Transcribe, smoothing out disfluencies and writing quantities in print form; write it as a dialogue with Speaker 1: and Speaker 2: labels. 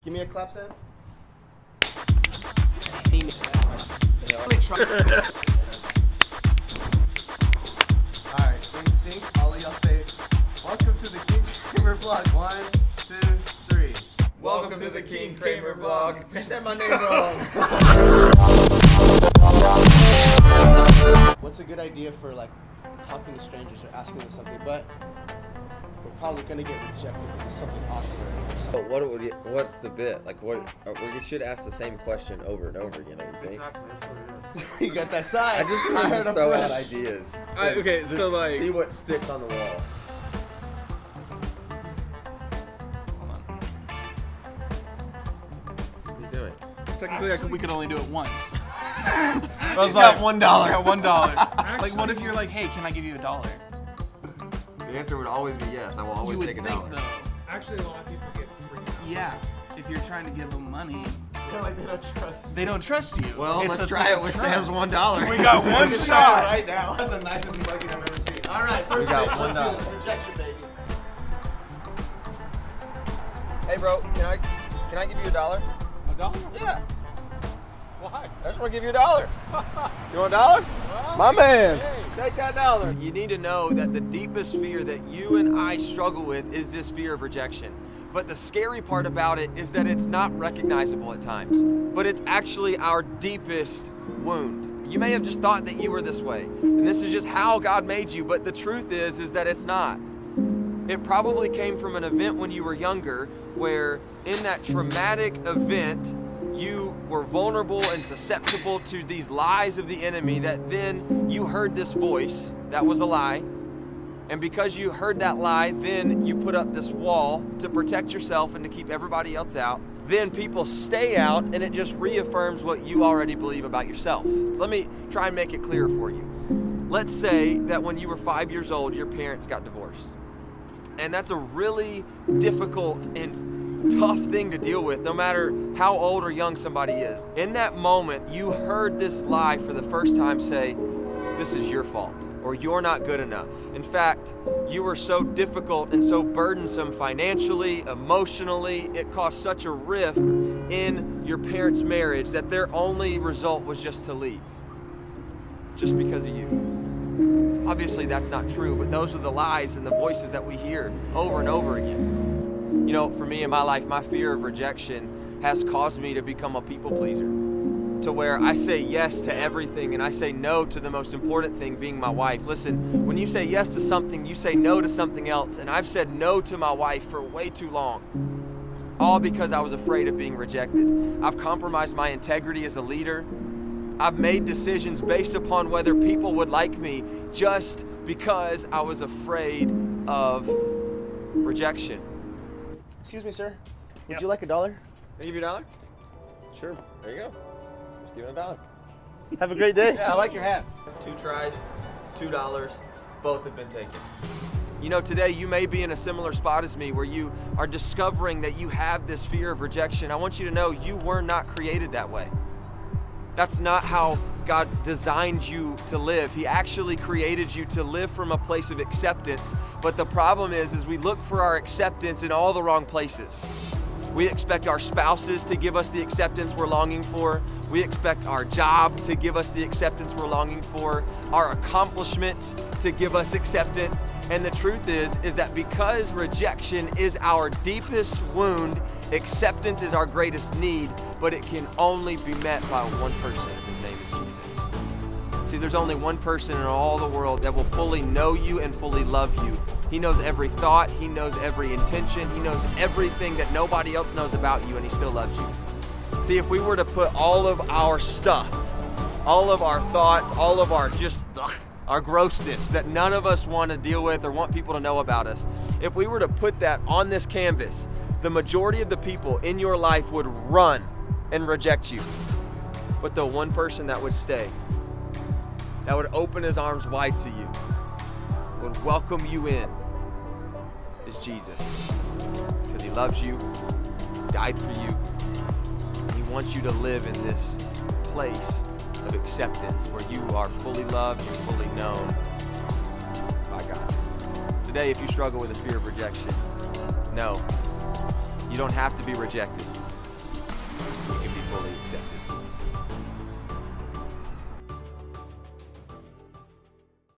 Speaker 1: Give me a clap, Sam. Alright, in sync, all of y'all say, welcome to the King Kramer vlog. 1, 2, 3.
Speaker 2: Welcome to the King Kramer vlog. You said my name wrong.
Speaker 1: What's a good idea for like talking to strangers or asking them something, but we're probably gonna get rejected because it's something awkward.
Speaker 2: So what's the bit? Like we should ask the same question over and over again, don't you think?
Speaker 3: Exactly, that's what it is.
Speaker 1: You got that side.
Speaker 2: I just really just throw out ideas.
Speaker 4: Okay,
Speaker 2: Just
Speaker 4: so like,
Speaker 2: see what sticks on the wall. What are you doing?
Speaker 4: technically we could only do it once. I
Speaker 1: was like, $1.
Speaker 4: Got $1. Like, what if you're like, hey, can I give you $1?
Speaker 2: The answer would always be yes. I will always
Speaker 4: You would
Speaker 2: take
Speaker 4: think
Speaker 2: $1.
Speaker 4: though.
Speaker 3: Actually, a lot of people get freaked out.
Speaker 4: Yeah, if you're trying to give them money,
Speaker 1: They're like, they don't trust.
Speaker 4: they don't trust you.
Speaker 2: Well,
Speaker 4: It's
Speaker 2: let's
Speaker 4: a
Speaker 2: try
Speaker 4: thing
Speaker 2: it
Speaker 4: of
Speaker 2: with
Speaker 4: trust.
Speaker 2: Sam's $1.
Speaker 4: We got one
Speaker 1: Let's
Speaker 4: shot.
Speaker 1: try it right now. That's the nicest mugging I've ever seen. All right, first
Speaker 2: got
Speaker 1: bit, let's
Speaker 2: $1.
Speaker 1: do this. Rejection, baby.
Speaker 2: Hey, bro, can I give you $1?
Speaker 3: $1?
Speaker 2: Yeah.
Speaker 3: Why?
Speaker 2: I just want to give you $1. You want $1? My man. Take that $1. You need to know that the deepest fear that you and I struggle with is this fear of rejection. But the scary part about it is that it's not recognizable at times, but it's actually our deepest wound. You may have just thought that you were this way, and this is just how God made you, but the truth is that it's not. It probably came from an event when you were younger where in that traumatic event, you were vulnerable and susceptible to these lies of the enemy that then you heard this voice that was a lie. And because you heard that lie, then you put up this wall to protect yourself and to keep everybody else out. Then people stay out and it just reaffirms what you already believe about yourself. So let me try and make it clear for you. Let's say that when you were 5 years old, your parents got divorced. And that's a really difficult and tough thing to deal with, no matter how old or young somebody is. In that moment, you heard this lie for the first time say, this is your fault, or you're not good enough. In fact, you were so difficult and so burdensome financially, emotionally, it caused such a rift in your parents' marriage that their only result was just to leave, just because of you. Obviously, that's not true, but those are the lies and the voices that we hear over and over again. You know, for me in my life, my fear of rejection has caused me to become a people pleaser, to where I say yes to everything and I say no to the most important thing, being my wife. Listen, when you say yes to something, you say no to something else, and I've said no to my wife for way too long, all because I was afraid of being rejected. I've compromised my integrity as a leader. I've made decisions based upon whether people would like me just because I was afraid of rejection.
Speaker 1: Excuse me, sir. Would you like $1?
Speaker 2: Can I give you $1? Sure. There you go. Just give it $1.
Speaker 1: Have a great day.
Speaker 2: Yeah, I like your hats. 2 tries, $2, both have been taken. You know, today you may be in a similar spot as me where you are discovering that you have this fear of rejection. I want you to know you were not created that way. That's not how God designed you to live. He actually created you to live from a place of acceptance. But the problem is we look for our acceptance in all the wrong places. We expect our spouses to give us the acceptance we're longing for. We expect our job to give us the acceptance we're longing for, our accomplishments to give us acceptance. And the truth is that because rejection is our deepest wound, acceptance is our greatest need, but it can only be met by one person. His name is Jesus. See, there's only one person in all the world that will fully know you and fully love you. He knows every thought, he knows every intention, he knows everything that nobody else knows about you, and he still loves you. See, if we were to put all of our stuff, all of our thoughts, all of our our grossness that none of us want to deal with or want people to know about us, if we were to put that on this canvas, the majority of the people in your life would run and reject you. But the one person that would stay, that would open his arms wide to you, would welcome you in, is Jesus. Because he loves you, died for you, and he wants you to live in this place of acceptance where you are fully loved, you're fully known by God. Today, if you struggle with a fear of rejection, no, you don't have to be rejected. accepted.